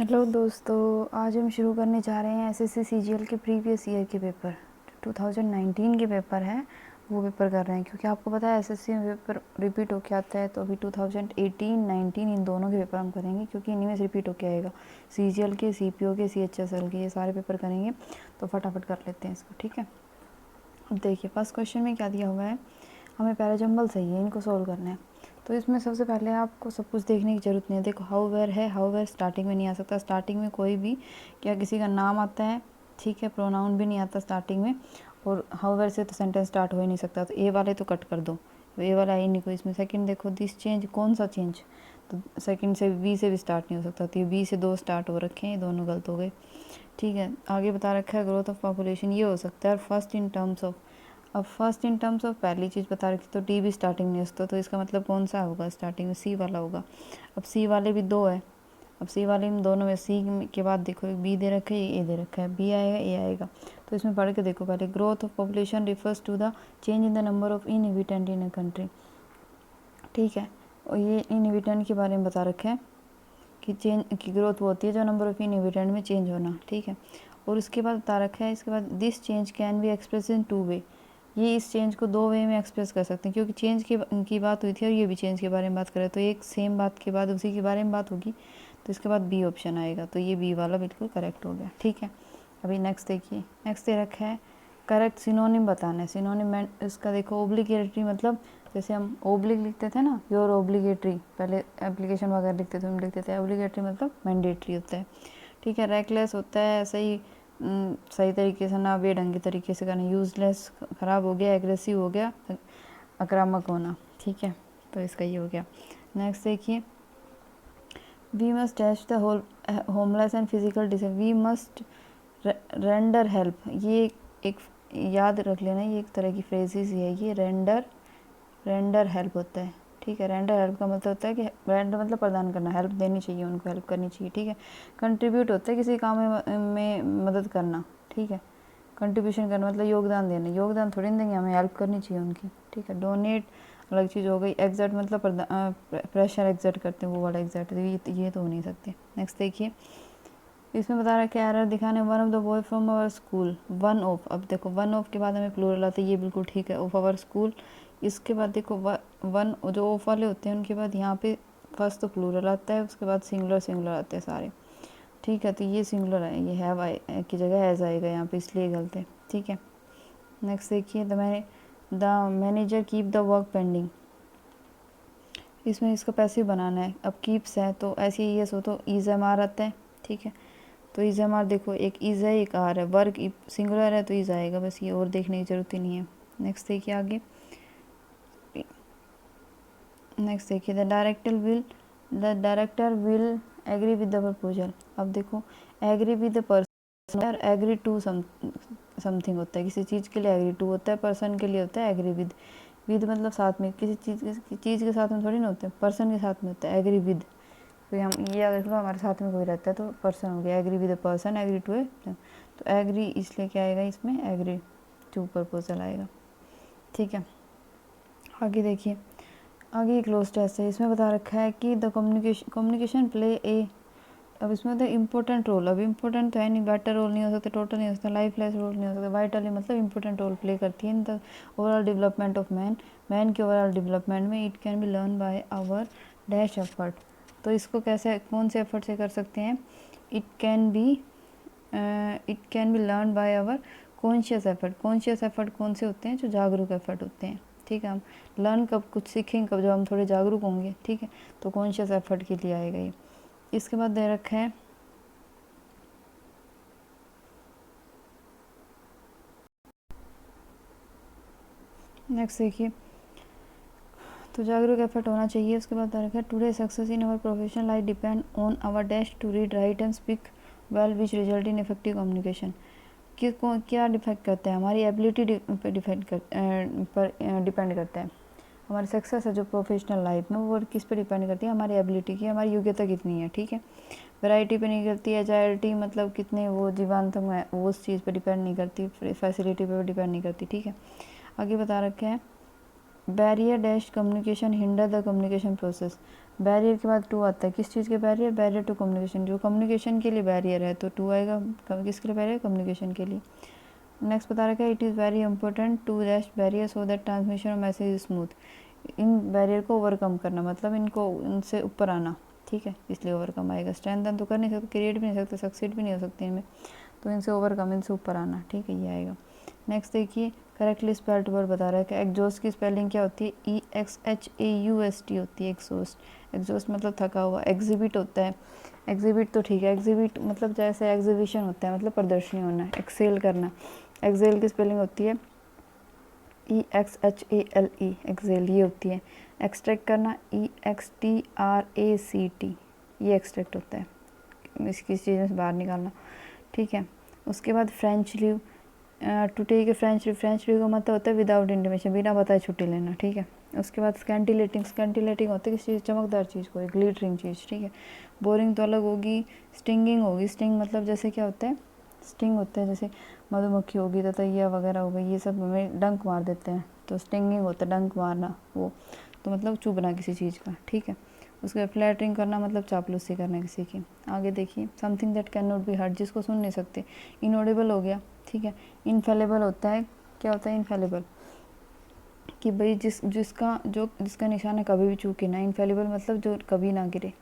Hello दोस्तों, आज हम शुरू करने जा रहे हैं एसएससी सीजीएल के प्रीवियस ईयर के पेपर। 2019 के पेपर हैं, वो पेपर कर रहे हैं क्योंकि आपको पता है एसएससी में पेपर रिपीट होके आता है। तो अभी 2018-19 इन दोनों के पेपर हम करेंगे क्योंकि इन्हीं में से रिपीट होके आएगा। सीजीएल के, सीपीओ के, सीएचएसएल के, ये सारे पेपर करेंगे। तो फटाफट कर लेते हैं इसको, ठीक है। अब देखिए फर्स्ट क्वेश्चन में क्या दिया हुआ है, हमें पैराजम्बल चाहिए, इनको सोल्व करना है। तो इसमें सबसे पहले आपको सब कुछ देखने की ज़रूरत नहीं है। देखो हाउ वेयर है, हाउ वेयर स्टार्टिंग में नहीं आ सकता। स्टार्टिंग में कोई भी क्या किसी का नाम आता है, ठीक है, प्रोनाउन भी नहीं आता स्टार्टिंग में। और हाउ वेयर से तो सेंटेंस स्टार्ट हो ही नहीं सकता, तो ए वाले तो कट कर दो, ए वाला है ही नहीं कोई इसमें। सेकंड देखो दिस चेंज, कौन सा चेंज, तो सेकंड से बी से भी स्टार्ट नहीं हो सकता, तो ये बी से दो स्टार्ट हो रखे हैं, ये दोनों गलत हो गए, ठीक है। आगे बता रखा है ग्रोथ ऑफ पॉपुलेशन, ये हो सकता है। और फर्स्ट इन टर्म्स ऑफ, अब फर्स्ट इन टर्म्स ऑफ पहली चीज़ बता रखी, तो डी भी स्टार्टिंग नहीं होता, तो इसका मतलब कौन सा होगा स्टार्टिंग में, सी वाला होगा। अब सी वाले भी दो है, अब सी वाले में दोनों में सी के बाद देखो एक बी दे रखा है, ए दे रखा है, बी आएगा ए आएगा। तो इसमें पढ़ के देखो पहले, growth of population refers to the change in the number of inhabitant in a country, ठीक है। और ये इनहेबिटेंट के बारे में बता रखा है कि चेंज की ग्रोथ वो होती है जो नंबर ऑफ इनहेबिटेंट में चेंज होना, ठीक है। और उसके बाद बता रखा है, इसके बाद this change can be express in two way, ये इस चेंज को दो वे में एक्सप्रेस कर सकते हैं क्योंकि चेंज की बात हुई थी और ये भी चेंज के बारे में बात करें, तो एक सेम बात के बाद उसी के बारे में बात होगी, तो इसके बाद बी ऑप्शन आएगा, तो ये बी वाला बिल्कुल करेक्ट हो गया, ठीक है। अभी नेक्स्ट देखिए, नेक्स्ट दे रखा है करेक्ट सिनोनिम बताना है। सिनोनिम इसका देखो, ओब्लिगेटरी मतलब जैसे हम ओब्लिग लिखते थे ना, योर ओब्लिगेटरी, पहले एप्लीकेशन वगैरह लिखते थे हम लिखते थे ओब्लिगेटरी मतलब मैंडेटरी होता है, ठीक है। रेकलेस होता है ऐसे ही सही तरीके से ना बेढंगे तरीके से करना, यूजलेस ख़राब हो गया, एग्रेसिव हो गया, आक्रामक होना, ठीक है। तो इसका ये हो गया। नेक्स्ट देखिए, we must dash the homeless and physical disable, we must render help, ये एक याद रख लेना, ये एक तरह की फ्रेजेस है, ये रेंडर हेल्प होता है, ठीक है। रेंडर हेल्प का मतलब होता है कि रेंडर मतलब प्रदान करना, हेल्प देनी चाहिए, उनको हेल्प करनी चाहिए, ठीक है। कंट्रीब्यूट होता है किसी काम में मदद करना, ठीक है। कंट्रीब्यूशन करना मतलब योगदान देना, योगदान थोड़ी नहीं देंगे, हमें हेल्प करनी चाहिए उनकी, ठीक है। डोनेट अलग चीज़ हो गई। एग्जर्ट मतलब प्रेशर एग्जर्ट करते हैं, वो वाला एग्जर्ट, ये तो हो नहीं सकते। नेक्स्ट देखिए, इसमें बता रहा है कि एरर दिखाने, one of the boy from our school, one of, अब देखो वन ऑफ के बाद हमें प्लूरल आता है, ये बिल्कुल ठीक है, ऑफ आवर स्कूल। इसके बाद देखो वन जो ऑफ वाले होते हैं उनके बाद यहाँ पे फर्स्ट तो प्लूरल आता है, उसके बाद सिंगुलर आते हैं सारे, ठीक है। तो ये सिंगुलर है, ये हैव की जगह हैज़ आएगा यहाँ पे, इसलिए गलत है, ठीक है। नेक्स्ट देखिए, the manager keep the work pending, इसमें इसका पैसिव बनाना है। अब कीप्स है तो ऐसे ही यस हो तो इज एम आर आता है, ठीक है। तो इज एम आर देखो, एक इज है एक आर है, वर्क सिंगुलर है तो इज आएगा, बस ये और देखने की ज़रूरत ही नहीं है। नेक्स्ट देखिए आगे, नेक्स्ट देखिए, the director will agree with the proposal. अब देखो एग्री विद द पर्सन और एग्री टू समथिंग होता है, किसी चीज़ के लिए एग्री टू होता है, पर्सन के लिए होता है एग्री विद मतलब साथ में, किसी चीज़ के साथ में थोड़ी ना होते हैं, पर्सन के साथ में होता है एग्री विद। तो हम ये अगर हमारे साथ में कोई रहता है तो पर्सन हो गया, agree with a person, agree to A, तो एग्री इसलिए क्या आएगा इसमें, एग्री टू प्रपोजल आएगा, ठीक है। आगे देखिए, आगे एक क्लोज टेस्ट है, इसमें बता रखा है कि द कम्युनिकेशन प्ले ए, अब इसमें होता है इंपॉर्टेंट रोल, अब इंपॉर्टेंट तो है नहीं, बेटर रोल नहीं हो सकता, टोटल नहीं हो सकता, लाइफलेस रोल नहीं हो सकता, वाइटली मतलब इंपॉर्टेंट रोल प्ले करती है in the overall development of man के ओवरऑल डेवलपमेंट में। It can be learn by our dash effort, तो इसको कैसे कौन से एफर्ट से कर सकते हैं, it can be learn by our conscious effort. Conscious effort कौन से होते हैं, जो जागरूक एफर्ट होते हैं, ठीक है। हम लर्न कब कुछ सीखेंगे, कब जब हम थोड़े जागरूक होंगे, ठीक है, तो कॉन्शियस एफर्ट के लिए आएगा ये। इसके बाद दे रखा है नेक्स्ट देखिए, तो जागरूक एफर्ट होना चाहिए। उसके बाद दे रखा है today success in our professional life depend on our dash to read write and speak well which result in effective communication. किसको क्या डिफेक्ट करता है, हमारी एबिलिटी पर डिपेंड करता है। हमारी सक्सेस है जो प्रोफेशनल लाइफ में, वो किस पे डिपेंड करती है, हमारी एबिलिटी की, हमारी योग्यता कितनी है, ठीक है। वैरायटी पे नहीं करती, एजाइलिटी मतलब कितने वो जीवांतम है, वो उस चीज़ पे डिपेंड नहीं करती, फैसिलिटी पे डिपेंड नहीं करती, ठीक है। आगे बता रखे हैं barrier dash communication hinder the communication process. Barrier के बाद 2 आता है, किस चीज़ के बैरियर? बैरियर टू कम्युनिकेशन, जो कम्युनिकेशन के लिए बैरियर है तो 2 आएगा। किसके लिए बैरियर? कम्युनिकेशन के लिए। नेक्स्ट बता रखा है it is very important to rest barrier so that transmission of message smooth. इन बैरियर को ओवरकम करना मतलब इनको इनसे ऊपर आना, ठीक है, इसलिए ओवरकम आएगा। स्ट्रेंथन तो कर नहीं सकते, क्रिएट भी नहीं सकते, सक्सीड भी नहीं हो सकते इनमें, तो इनसे ओवरकम, इनसे ऊपर आना, ठीक है, ये आएगा। नेक्स्ट देखिए करेक्टली स्पेल्ड वर्ड बता रहा है कि एग्जॉस्ट की स्पेलिंग क्या होती है? EXHAUST होती है, एग्जॉस्ट। एग्जॉस्ट मतलब थका हुआ। एग्जिबिट होता है, एग्जिबिट तो ठीक है, एग्जिबिट मतलब जैसे एग्जीबिशन होता है मतलब प्रदर्शनी होना, एक्सेल करना। एक्सेल की स्पेलिंग होती है EXHALE, एक्सेल ये होती है। एक्सट्रैक्ट करना EXTRACT, ये एक्सट्रैक्ट होता है, किसी चीज़ से बाहर निकालना, ठीक है। उसके बाद French leave, to take a French leave, French leave का मतलब होता है विदाउट इंटीमेशन, बिना बताए छुट्टी लेना, ठीक है। उसके बाद स्कैंटिलेटिंग, स्कैंटिलेटिंग होता है किसी चीज़, चमकदार चीज़ को, ग्लिटरिंग चीज़, ठीक है। बोरिंग तो अलग होगी। स्टिंगिंग होगी, स्टिंग मतलब जैसे क्या होता है? स्टिंग होता है जैसे मधुमक्खी होगी, ततैया वगैरह हो गई, ये सब हमें डंक मार देते हैं, तो स्टिंगिंग होता है डंक मारना, वो तो मतलब चुभना किसी चीज़ का, ठीक है। उसके बाद फ्लैटरिंग करना मतलब चापलूसी करना किसी की। आगे देखिए something that can not be heard, जिसको सुन नहीं सकते। इनऑडिबल हो गया, ठीक है। इनफेलेबल होता है, क्या होता है इनफेलेबल? कि भाई जिसका निशाना कभी भी चूके ना। इनफेलेबल मतलब जो कभी ना गिरे,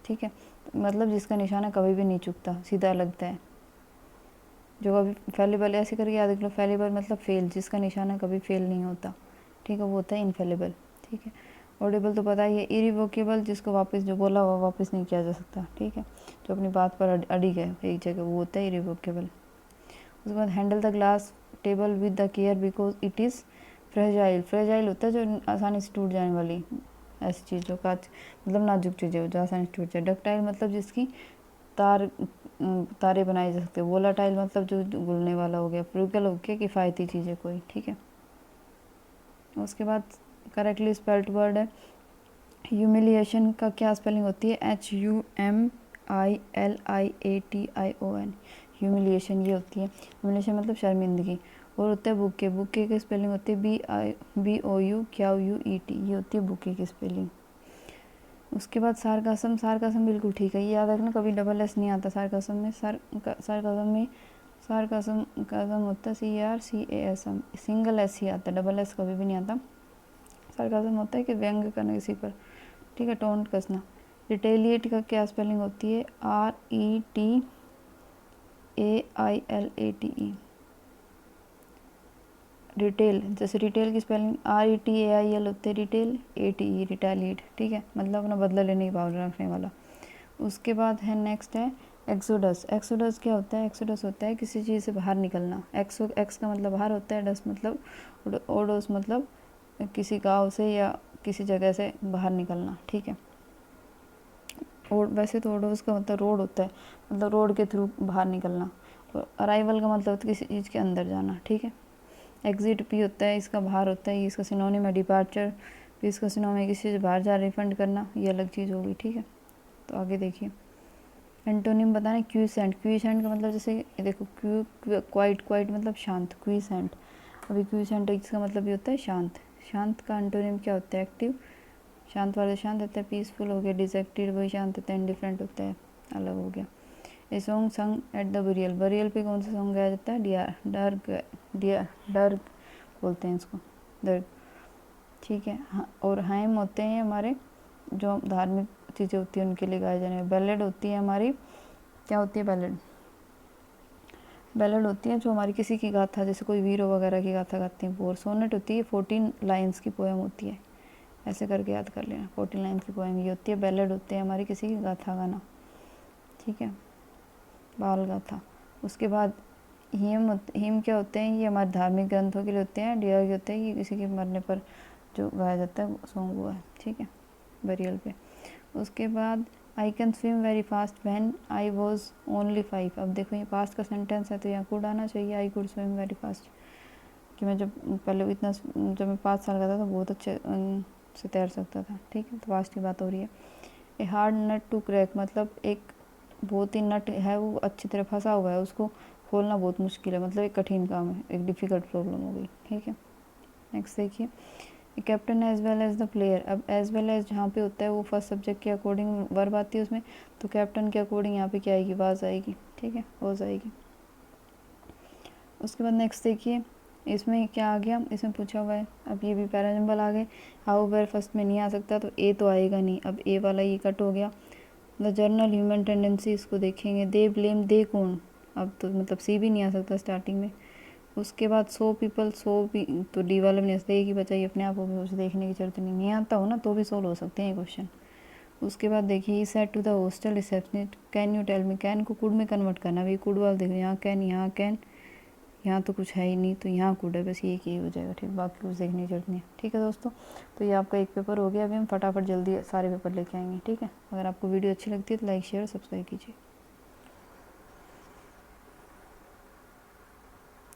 ठीक है, मतलब जिसका निशाना कभी भी नहीं चूकता, सीधा लगता है। जो कभी फेलेबल, ऐसे करके याद रख लो, फेलेबल मतलब फेल, जिसका निशाना कभी फेल नहीं होता, ठीक है, वो होता है इनफेलेबल, ठीक है। ऑडिबल तो पता ही है। इरिवोकेबल, जिसको वापस जो बोला हुआ वापस नहीं किया जा सकता, ठीक है, जो अपनी बात पर अड़ी गए एक जगह, वो होता है इरिवोकेबल। उसके बाद handle the glass table with the care because it is fragile, fragile होता है जो आसानी से टूट जाने वाली ऐसी चीज़, जो कांच मतलब नाजुक चीज़ें जो आसानी से टूट जाए। डक्टाइल मतलब जिसकी तारे बनाए जा सकते हैं। वोलाटाइल मतलब जो घुलने वाला हो गया। फ्रूगल हो गया किफ़ायती चीज़ें कोई, ठीक है। उसके बाद करेक्टली स्पेल्ड वर्ड है ह्यूमिलिएशन का क्या स्पेलिंग होती है? HUMILIATION, ह्यूमिलिएशन ये होती है। ह्यूमिलिएशन मतलब शर्मिंदगी। और होता है बुके, बुके की स्पेलिंग होती है BOUQUET, ये होती है बुके की स्पेलिंग। उसके बाद सार्कासम, सार्कासम बिल्कुल ठीक है, ये याद रखना, कभी डबल एस नहीं आता सार्कासम में। सार्कासम होता है CARCASM, सिंगल एस ही आता है, डबल एस कभी भी नहीं आता। सार्कासम होता है कि व्यंग करना किसी पर, ठीक है, टोंट कसना। रिटेलिएट का क्या स्पेलिंग होती है? RETAILATE, रिटेल, जैसे रिटेल की स्पेलिंग RETAIL होते है रिटेल, ATE रिटेलिएट, ठीक है, मतलब अपना बदला लेने की भावना रखने वाला। उसके बाद है नेक्स्ट है एक्सोडस। एक्सोडस क्या होता है? एक्सोडस होता है किसी चीज़ से बाहर निकलना। एक्स का मतलब बाहर होता है, डस मतलब ओडोस मतलब किसी गाँव से या किसी जगह से बाहर निकलना, ठीक है। और वैसे तो ओडोस का मतलब रोड होता है, मतलब रोड के थ्रू बाहर निकलना। और अराइवल का मतलब होता है किसी चीज़ के अंदर जाना, ठीक है। एग्जिट पी होता है, इसका बाहर होता है, इसका सिनोनिम है डिपार्चर, भी इसका सिनोनिम है किसी से बाहर जा रिफंड करना, ये अलग चीज़ होगी, ठीक है। तो आगे देखिए एंटोनिम बताना। क्यूसेंट, क्यूसेंट का मतलब जैसे देखो क्वाइट मतलब शांत, क्यूसेंट। अभी क्यूसेंट इसका मतलब ये होता है शांत। शांत का एंटोनिम क्या होता है? एक्टिव, शांत वाले शांत होता है। पीसफुल हो गया, डिसएक्टेड वही शांत होता है, इंडिफरेंट होता है, अलग हो गया। ए सॉन्ग संग एट द बरियल, बरियल पे कौन सा सॉन्ग गाया जाता है? डर्ग बोलते हैं इसको, दर्ग, ठीक है। हाँ, और हाइम होते हैं हमारे जो धार्मिक चीज़ें होती हैं उनके लिए गाए जाने। बैलेड होती है हमारी, क्या होती है बैलेड? बैलेड होती है जो हमारी किसी की गाथा, जैसे कोई वीरो वगैरह की गाथा गाती हैं वो। और सोनेट होती है 14 लाइन्स की पोएम होती है, ऐसे करके याद कर लेना, 14 लाइन्स की पोएम ये होती है। बैलेड होती है हमारी किसी की गाथा गाना, ठीक है, बाल गाथा। उसके बाद हिम क्या होते हैं? ये हमारे धार्मिक ग्रंथों के लिए होते हैं। डियर के होते हैं कि किसी के मरने पर जो गाया जाता है सॉन्ग हुआ है, ठीक है, बरियल पे। उसके बाद I can swim very fast when I was only 5। अब देखो ये पास्ट का सेंटेंस है तो यहाँ कुड आना चाहिए, I could swim very fast, कि मैं जब मैं 5 साल का था तो बहुत अच्छे से तैर सकता था, ठीक है, तो फास्ट की बात हो रही है। A hard nut to crack मतलब एक बहुत ही नट है वो अच्छी तरह फंसा हुआ है, उसको खोलना बहुत मुश्किल है, मतलब एक कठिन काम है, एक डिफ़िकल्ट प्रॉब्लम हो गई, ठीक है। नेक्स्ट देखिए captain as well as the player. अब एज वेल एज जहाँ पे होता है वो फर्स्ट सब्जेक्ट के अकॉर्डिंग वर्ब आती है उसमें, तो कैप्टन के अकॉर्डिंग यहाँ पे क्या आएगी, वाज आएगी। ठीक है, वाज आएगी। उसके बाद नेक्स्ट देखिए, इसमें क्या आ गया, इसमें पूछा हुआ है, अब ये भी पैराजम्बल आ गए। हाउ वेर फर्स्ट में नहीं आ सकता, तो ए तो आएगा नहीं, अब ए वाला ये कट हो गया। द जर्नल ह्यूमन टेंडेंसी, इसको देखेंगे। दे ब्लेम, दे कौन, अब तो मतलब सी भी नहीं आ सकता स्टार्टिंग में। उसके बाद सो पीपल, सो भी तो डी वाले में नहीं एक ही बचा, अपने आप को उसे देखने की जरूरत नहीं आता हो ना तो भी सोल्व हो सकते हैं ये क्वेश्चन। उसके बाद देखिए, he said to the hostel receptionist, can you tell me, can को कुड में कन्वर्ट करना, भाई कुड वाला देखो, यहाँ कैन, यहाँ तो कुछ है ही नहीं, तो यहाँ कुड है, बस ये ही हो जाएगा। ठीक, बाकी कुछ देखने की जरूरत नहीं है। ठीक है दोस्तों, तो ये आपका एक पेपर हो गया। अभी हम फटाफट जल्दी सारे पेपर लेके आएंगे। ठीक है, अगर आपको वीडियो अच्छी लगती है तो लाइक शेयर सब्सक्राइब कीजिए।